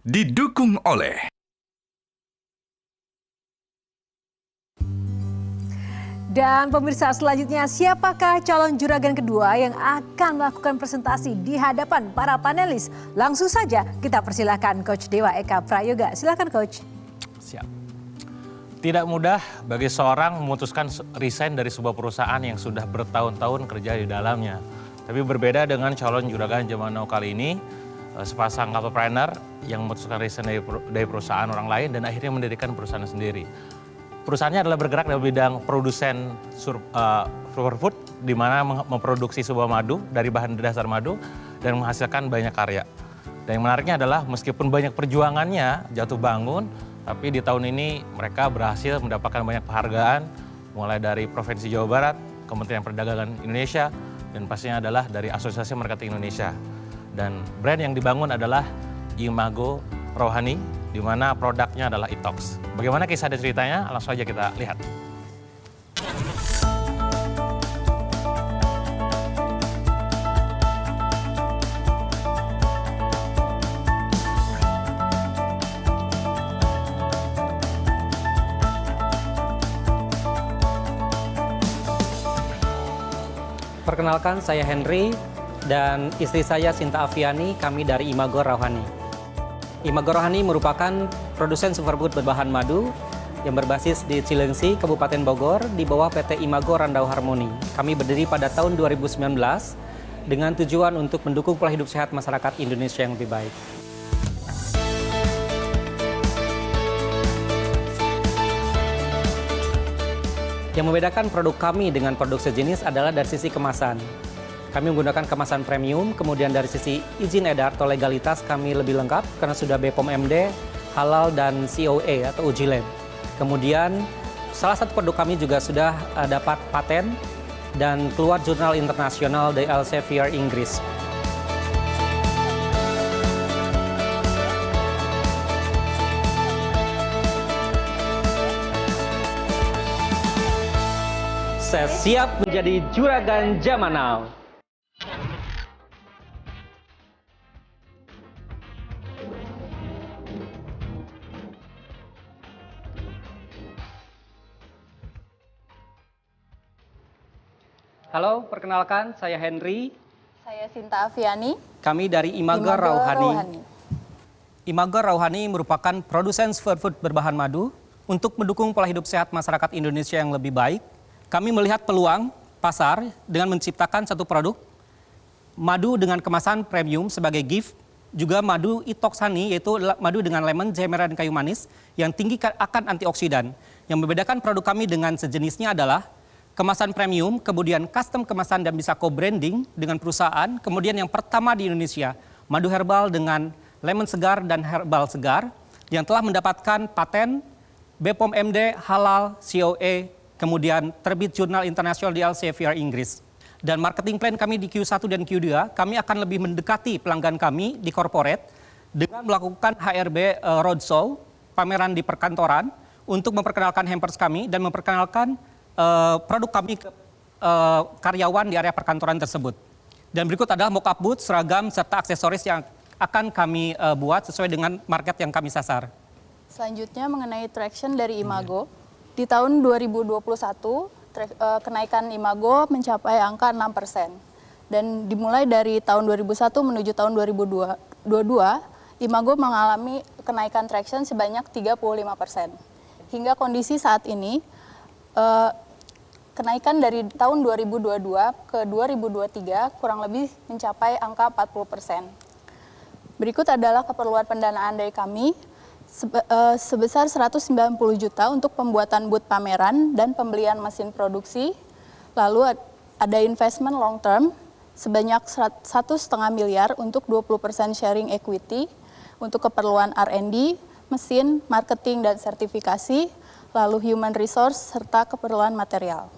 didukung oleh Dan pemirsa, selanjutnya siapakah calon juragan kedua yang akan melakukan presentasi di hadapan para panelis? Langsung saja kita persilahkan Coach Dewa Eka Prayoga. Silakan Coach. Siap. Tidak mudah bagi seorang memutuskan resign dari sebuah perusahaan yang sudah bertahun-tahun kerja di dalamnya. Tapi berbeda dengan calon juragan zaman now kali ini, sepasang couplepreneur yang memutuskan resign dari perusahaan orang lain dan akhirnya mendirikan perusahaan sendiri. Perusahaannya adalah bergerak dalam bidang produsen superfood, di mana memproduksi sebuah madu dari bahan dasar madu dan menghasilkan banyak karya. Dan yang menariknya adalah meskipun banyak perjuangannya jatuh bangun, tapi di tahun ini mereka berhasil mendapatkan banyak penghargaan, mulai dari Provinsi Jawa Barat, Kementerian Perdagangan Indonesia, dan pastinya adalah dari Asosiasi Marketing Indonesia. Dan brand yang dibangun adalah Imago Rouhani, di mana produknya adalah Itox. Bagaimana kisah dan ceritanya? Langsung aja kita lihat. Perkenalkan, saya Henry dan istri saya Sinta Afiani, kami dari Imago Rouhani. Imago Rouhani merupakan produsen superfood berbahan madu yang berbasis di Cilengsi, Kabupaten Bogor, di bawah PT Imago Randau Harmoni. Kami berdiri pada tahun 2019 dengan tujuan untuk mendukung pola hidup sehat masyarakat Indonesia yang lebih baik. Yang membedakan produk kami dengan produk sejenis adalah dari sisi kemasan. Kami menggunakan kemasan premium, kemudian dari sisi izin edar atau legalitas kami lebih lengkap karena sudah BPOM MD, halal dan COA atau uji lab. Kemudian salah satu produk kami juga sudah dapat paten dan keluar jurnal internasional dari Elsevier Inggris. Saya siap menjadi juragan zaman now. Halo, perkenalkan saya Henry. Saya Sinta Afiani. Kami dari Imago Rouhani. Imago Rouhani merupakan produsen superfood berbahan madu untuk mendukung pola hidup sehat masyarakat Indonesia yang lebih baik. Kami melihat peluang pasar dengan menciptakan satu produk madu dengan kemasan premium sebagai gift, juga madu Itox Honey, yaitu madu dengan lemon, jahe dan kayu manis yang tinggi akan antioksidan. Yang membedakan produk kami dengan sejenisnya adalah kemasan premium, kemudian custom kemasan dan bisa co-branding dengan perusahaan. Kemudian yang pertama di Indonesia, madu herbal dengan lemon segar dan herbal segar yang telah mendapatkan paten BPOM MD, halal, COA, kemudian terbit jurnal internasional di Elsevier Inggris. Dan marketing plan kami di Q1 dan Q2, kami akan lebih mendekati pelanggan kami di corporate dengan melakukan HRB roadshow, pameran di perkantoran untuk memperkenalkan hampers kami dan memperkenalkan produk kami ke karyawan di area perkantoran tersebut. Dan berikut adalah mock-up booth, seragam, serta aksesoris yang akan kami buat sesuai dengan market yang kami sasar. Selanjutnya mengenai traction dari Imago. Di tahun 2021, kenaikan Imago mencapai angka 6%. Dan dimulai dari tahun 2001 menuju tahun 2022, Imago mengalami kenaikan traction sebanyak 35%. Hingga kondisi saat ini, kenaikan dari tahun 2022 ke 2023 kurang lebih mencapai angka 40%. Berikut adalah keperluan pendanaan dari kami sebesar 190 juta untuk pembuatan booth pameran dan pembelian mesin produksi. Lalu ada investment long term sebanyak 1,5 miliar untuk 20% sharing equity untuk keperluan R&D, mesin, marketing dan sertifikasi, lalu human resource serta keperluan material.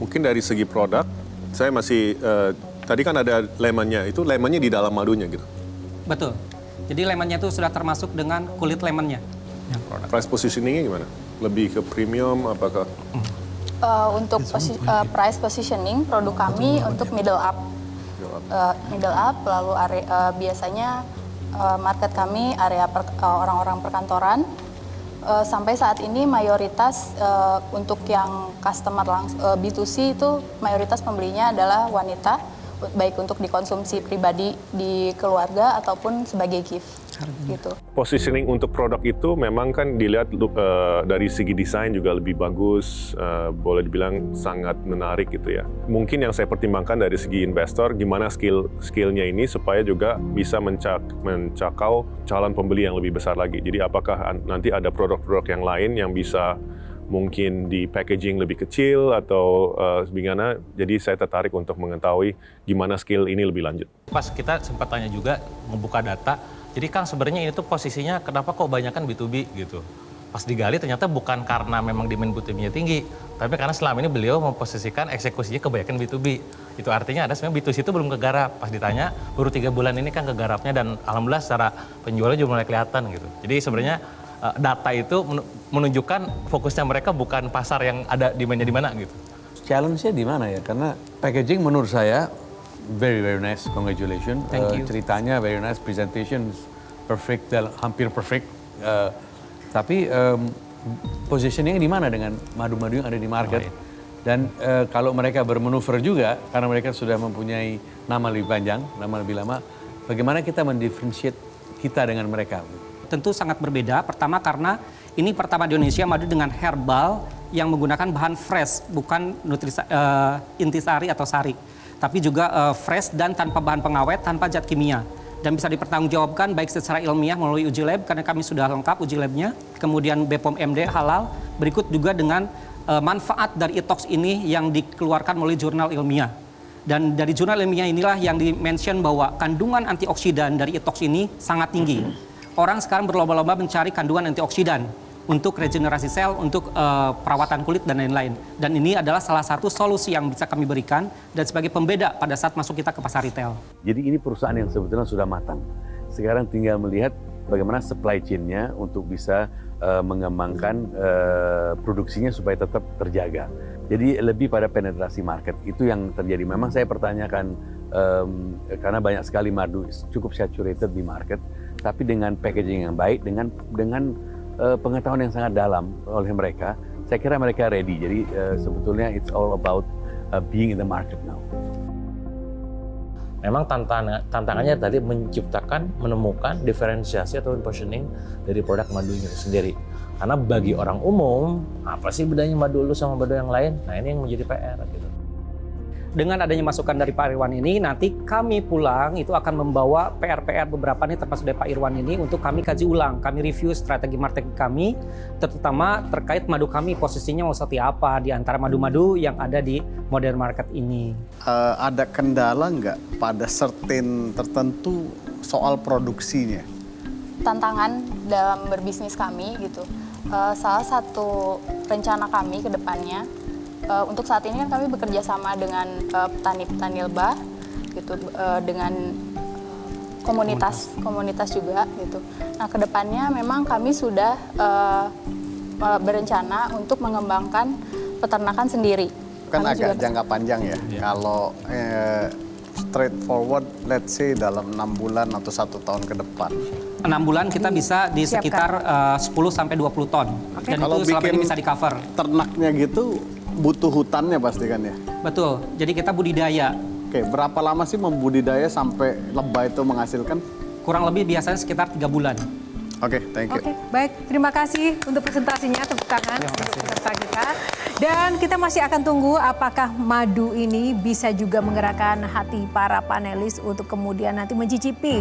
Mungkin dari segi produk, saya masih, tadi kan ada lemonnya, itu lemonnya di dalam madunya gitu? Betul, jadi lemonnya itu sudah termasuk dengan kulit lemonnya. Price positioningnya gimana? Lebih ke premium, apakah? Untuk price positioning, produk kami untuk middle up, lalu biasanya market kami area orang-orang perkantoran. Sampai saat ini mayoritas untuk yang customer B2C itu mayoritas pembelinya adalah wanita, baik untuk dikonsumsi pribadi di keluarga ataupun sebagai gift gitu. Positioning untuk produk itu memang kan dilihat dari segi desain juga lebih bagus, boleh dibilang sangat menarik gitu ya. Mungkin yang saya pertimbangkan dari segi investor, gimana skillnya ini supaya juga bisa mencakau calon pembeli yang lebih besar lagi. Jadi apakah nanti ada produk-produk yang lain yang bisa mungkin di packaging lebih kecil atau bagaimana. Jadi saya tertarik untuk mengetahui gimana skill ini lebih lanjut. Pas kita sempat tanya juga, membuka data, jadi Kang sebenarnya ini tuh posisinya kenapa kok banyakan B2B gitu. Pas digali ternyata bukan karena memang demand B2B-nya tinggi, tapi karena selama ini beliau memposisikan eksekusinya kebanyakan B2B. Itu artinya ada sebenarnya B2C itu belum kegarap. Pas ditanya, baru 3 bulan ini kan kegarapnya dan alhamdulillah secara penjualnya juga mulai kelihatan gitu. Jadi sebenarnya data itu menunjukkan fokusnya mereka bukan pasar yang ada demandnya di mana gitu. Challenge-nya di mana ya? Karena packaging menurut saya very nice, congratulations. Thank you. Ceritanya very nice, presentation perfect, hampir perfect. Tapi positioning di mana dengan madu-madu yang ada di market? Dan kalau mereka bermanuver juga, karena mereka sudah mempunyai nama lebih panjang, nama lebih lama, bagaimana kita mendifferentiate kita dengan mereka? Tentu sangat berbeda. Pertama karena ini pertama di Indonesia madu dengan herbal yang menggunakan bahan fresh, bukan intisari atau sari. Tapi juga fresh dan tanpa bahan pengawet, tanpa zat kimia. Dan bisa dipertanggungjawabkan baik secara ilmiah melalui uji lab, karena kami sudah lengkap uji labnya. Kemudian BPOM MD halal, berikut juga dengan manfaat dari etox ini yang dikeluarkan melalui jurnal ilmiah. Dan dari jurnal ilmiah inilah yang di-mention bahwa kandungan antioksidan dari etox ini sangat tinggi. Orang sekarang berlomba-lomba mencari kandungan antioksidan untuk regenerasi sel, untuk perawatan kulit dan lain-lain. Dan ini adalah salah satu solusi yang bisa kami berikan dan sebagai pembeda pada saat masuk kita ke pasar retail. Jadi ini perusahaan yang sebetulnya sudah matang. Sekarang tinggal melihat bagaimana supply chain-nya untuk bisa mengembangkan produksinya supaya tetap terjaga. Jadi lebih pada penetrasi market, itu yang terjadi. Memang saya pertanyakan, karena banyak sekali madu cukup saturated di market, tapi dengan packaging yang baik, dengan pengetahuan yang sangat dalam oleh mereka, saya kira mereka ready. Jadi sebetulnya it's all about being in the market now. Memang tantangannya tadi menemukan diferensiasi atau positioning dari produk madunya sendiri. Karena bagi orang umum, apa sih bedanya madu lu sama madu yang lain? Nah ini yang menjadi PR gitu. Dengan adanya masukan dari Pak Irwan ini, nanti kami pulang itu akan membawa PR-PR beberapa nih termasuk dari Pak Irwan ini untuk kami kaji ulang, kami review strategi marketing kami, terutama terkait madu kami posisinya mau seperti apa di antara madu-madu yang ada di modern market ini. Ada kendala nggak pada certain tertentu soal produksinya? Tantangan dalam berbisnis kami gitu. Salah satu rencana kami ke depannya, untuk saat ini kan kami bekerja sama dengan petani-petani lebah gitu, dengan komunitas juga gitu. Nah, kedepannya memang kami sudah berencana untuk mengembangkan peternakan sendiri. Kan Kami agak juga jangka panjang ya. Kalau straightforward, let's say dalam 6 bulan atau 1 tahun ke depan. 6 bulan kita bisa di sekitar 10-20 ton. Dan Kalau itu selama bikin ini bisa di-cover. Ternaknya gitu butuh hutannya pasti kan ya? Betul, jadi kita budidaya. Oke, berapa lama sih membudidaya sampai lebah itu menghasilkan? Kurang lebih biasanya sekitar 3 bulan. Oke, thank you. Oke, baik. Terima kasih untuk presentasinya, tepuk tangan untuk peserta kita. Dan kita masih akan tunggu apakah madu ini bisa juga menggerakkan hati para panelis untuk kemudian nanti mencicipi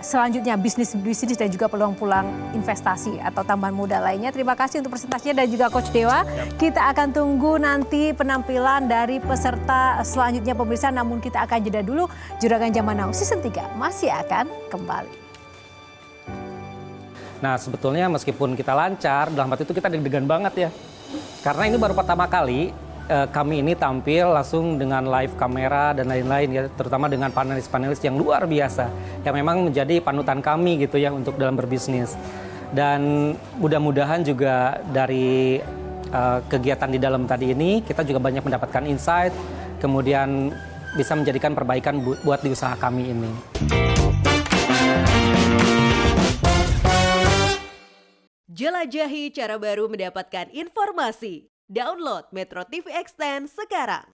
selanjutnya bisnis dan juga peluang-peluang investasi atau tambahan modal lainnya. Terima kasih untuk presentasinya dan juga Coach Dewa. Kita akan tunggu nanti penampilan dari peserta selanjutnya pemirsa, namun kita akan jeda dulu. Juragan Zaman Now Season 3 masih akan kembali. Nah sebetulnya meskipun kita lancar, dalam waktu itu kita deg-degan banget ya. Karena ini baru pertama kali kami ini tampil langsung dengan live kamera dan lain-lain ya, terutama dengan panelis-panelis yang luar biasa yang memang menjadi panutan kami gitu ya untuk dalam berbisnis. Dan mudah-mudahan juga dari kegiatan di dalam tadi ini kita juga banyak mendapatkan insight, kemudian bisa menjadikan perbaikan buat di usaha kami ini. Jelajahi cara baru mendapatkan informasi. Download Metro TV Extend sekarang.